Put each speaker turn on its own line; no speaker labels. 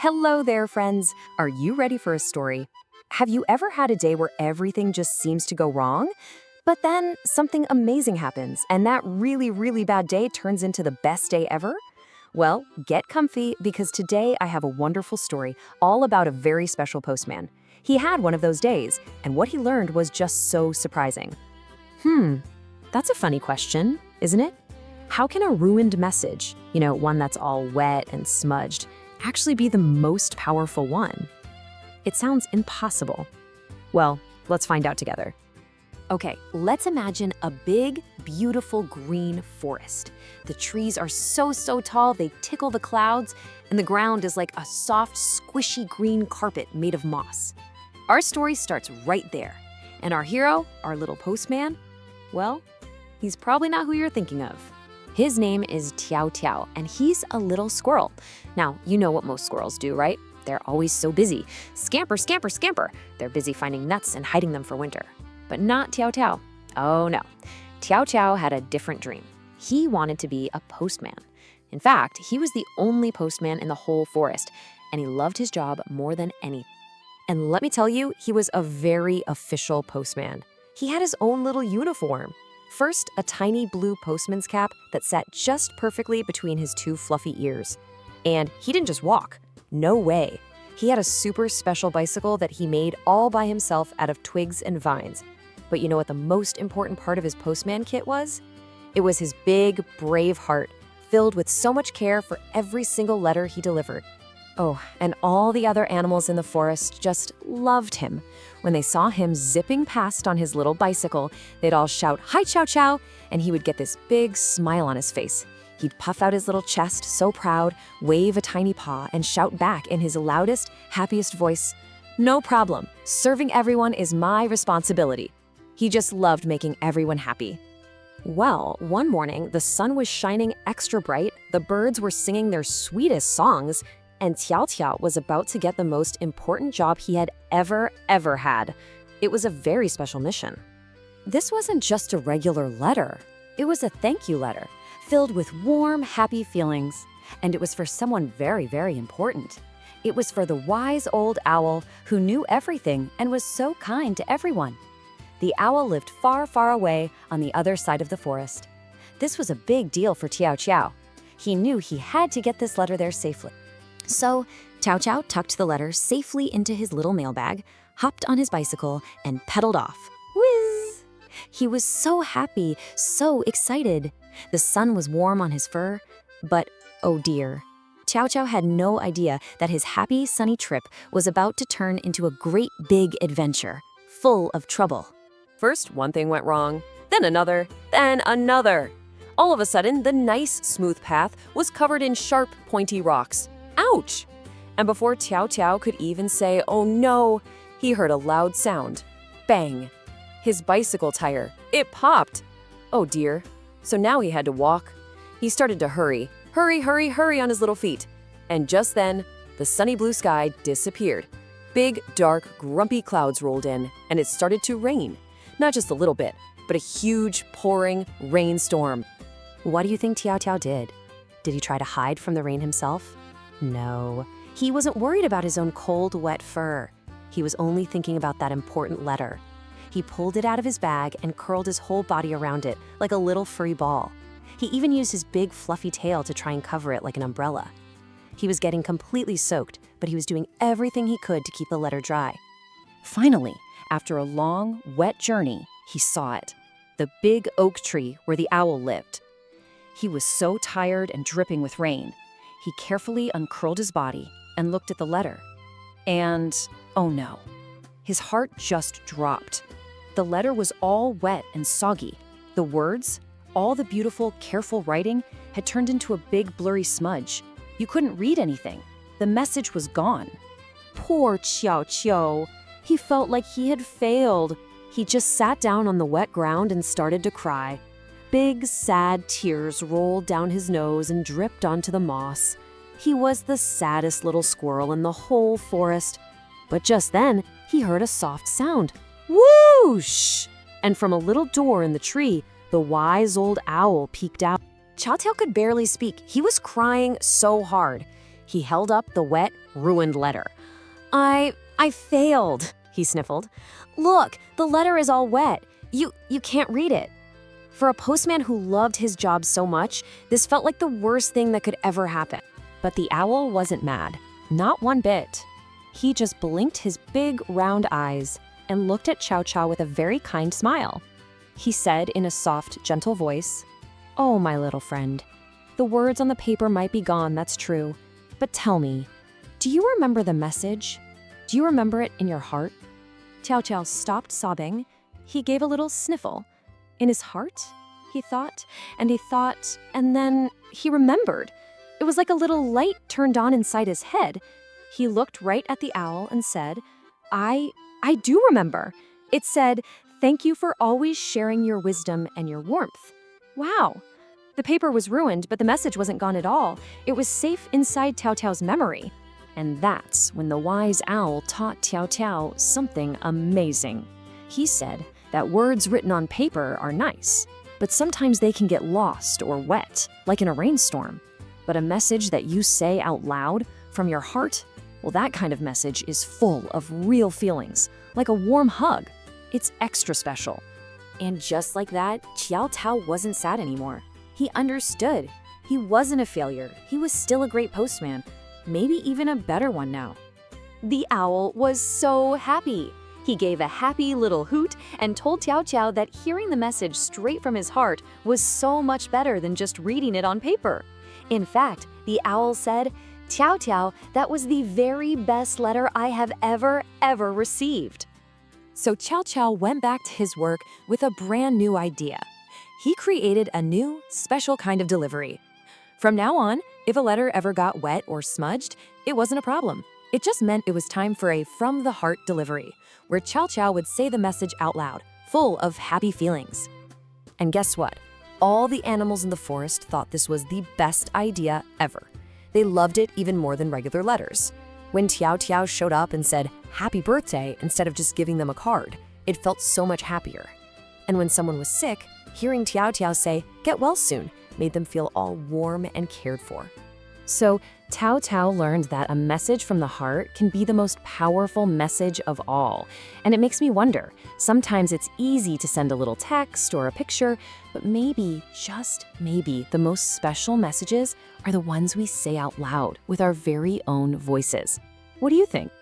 Hello there, friends. Are you ready for a story? Have you ever had a day where everything just seems to go wrong? But then something amazing happens, and that really, really bad day turns into the best day ever? Well, get comfy because today I have a wonderful story all about a very special postman. He had one of those days, and what he learned was just so surprising. That's a funny question, isn't it? How can a ruined message, one that's all wet and smudged, actually be the most powerful one? It sounds impossible. Well, let's find out together. Okay, let's imagine a big, beautiful green forest. The trees are so tall they tickle the clouds, and the ground is like a soft, squishy green carpet made of moss. Our story starts right there, and our hero, our little postman, well, he's probably not who you're thinking of. His name is Tiao Tiao, and he's a little squirrel. Now, you know what most squirrels do, right? They're always so busy. Scamper, scamper, scamper. They're busy finding nuts and hiding them for winter. But not Tiao Tiao. Oh no. Tiao Tiao had a different dream. He wanted to be a postman. In fact, he was the only postman in the whole forest, and he loved his job more than anything. And let me tell you, he was a very official postman. He had his own little uniform. First, a tiny blue postman's cap that sat just perfectly between his two fluffy ears. And he didn't just walk. No way. He had a super special bicycle that he made all by himself out of twigs and vines. But you know what the most important part of his postman kit was? It was his big, brave heart, filled with so much care for every single letter he delivered. Oh, and all the other animals in the forest just loved him. When they saw him zipping past on his little bicycle, they'd all shout, "Hi, Chow Chow," and he would get this big smile on his face. He'd puff out his little chest, so proud, wave a tiny paw, and shout back in his loudest, happiest voice, "No problem. Serving everyone is my responsibility." He just loved making everyone happy. Well, one morning, the sun was shining extra bright, the birds were singing their sweetest songs, and Tiao Tiao was about to get the most important job he had ever had. It was a very special mission. This wasn't just a regular letter. It was a thank you letter, filled with warm, happy feelings. And it was for someone very important. It was for the wise old owl who knew everything and was so kind to everyone. The owl lived far away on the other side of the forest. This was a big deal for Tiao Tiao. He knew he had to get this letter there safely. So, Tiao Tiao tucked the letter safely into his little mailbag, hopped on his bicycle, and pedaled off. Whiz! He was so happy, so excited. The sun was warm on his fur, but oh dear. Tiao Tiao had no idea that his happy, sunny trip was about to turn into a great big adventure, full of trouble. First, one thing went wrong, then another, then another. All of a sudden, the nice, smooth path was covered in sharp, pointy rocks. Ouch! And before Tiao Tiao could even say, "Oh no," he heard a loud sound. Bang! His bicycle tire. It popped. Oh dear. So now he had to walk. He started to hurry on his little feet. And just then, the sunny blue sky disappeared. Big, dark, grumpy clouds rolled in, and it started to rain. Not just a little bit, but a huge, pouring rainstorm. What do you think Tiao Tiao did? Did he try to hide from the rain himself? No, he wasn't worried about his own cold, wet fur. He was only thinking about that important letter. He pulled it out of his bag and curled his whole body around it like a little furry ball. He even used his big, fluffy tail to try and cover it like an umbrella. He was getting completely soaked, but he was doing everything he could to keep the letter dry. Finally, after a long, wet journey, he saw it. The big oak tree where the owl lived. He was so tired and dripping with rain. He carefully uncurled his body and looked at the letter. And, oh no, his heart just dropped. The letter was all wet and soggy. The words, all the beautiful, careful writing, had turned into a big, blurry smudge. You couldn't read anything. The message was gone. Poor Tiao Tiao. He felt like he had failed. He just sat down on the wet ground and started to cry. Big, sad tears rolled down his nose and dripped onto the moss. He was the saddest little squirrel in the whole forest. But just then, he heard a soft sound. Whoosh! And from a little door in the tree, the wise old owl peeked out. Tiao Tiao could barely speak. He was crying so hard. He held up the wet, ruined letter. I failed, he sniffled. Look, the letter is all wet. You can't read it. For a postman who loved his job so much, this felt like the worst thing that could ever happen. But the owl wasn't mad. Not one bit. He just blinked his big, round eyes and looked at Tiao Tiao with a very kind smile. He said in a soft, gentle voice, "Oh, my little friend, the words on the paper might be gone, that's true. But tell me, do you remember the message? Do you remember it in your heart?" Tiao Tiao stopped sobbing. He gave a little sniffle. In his heart? He thought, and then he remembered. It was like a little light turned on inside his head. He looked right at the owl and said, I do remember. It said, "Thank you for always sharing your wisdom and your warmth." Wow. The paper was ruined, but the message wasn't gone at all. It was safe inside Tiao Tiao's memory. And that's when the wise owl taught Tiao Tiao something amazing. He said that words written on paper are nice, but sometimes they can get lost or wet, like in a rainstorm. But a message that you say out loud from your heart, well, that kind of message is full of real feelings, like a warm hug. It's extra special. And just like that, Tiao Tiao wasn't sad anymore. He understood. He wasn't a failure. He was still a great postman, maybe even a better one now. The owl was so happy. He gave a happy little hoot and told Tiao Tiao that hearing the message straight from his heart was so much better than just reading it on paper. In fact, the owl said, "Tiao Tiao, that was the very best letter I have ever received." So Tiao Tiao went back to his work with a brand new idea. He created a new, special kind of delivery. From now on, if a letter ever got wet or smudged, it wasn't a problem. It just meant it was time for a from-the-heart delivery, where Tiao Tiao would say the message out loud, full of happy feelings. And guess what? All the animals in the forest thought this was the best idea ever. They loved it even more than regular letters. When Tiao Tiao showed up and said, "Happy birthday," instead of just giving them a card, it felt so much happier. And when someone was sick, hearing Tiao Tiao say, "Get well soon," made them feel all warm and cared for. So Tiao Tiao learned that a message from the heart can be the most powerful message of all. And it makes me wonder, sometimes it's easy to send a little text or a picture, but maybe, just maybe, the most special messages are the ones we say out loud with our very own voices. What do you think?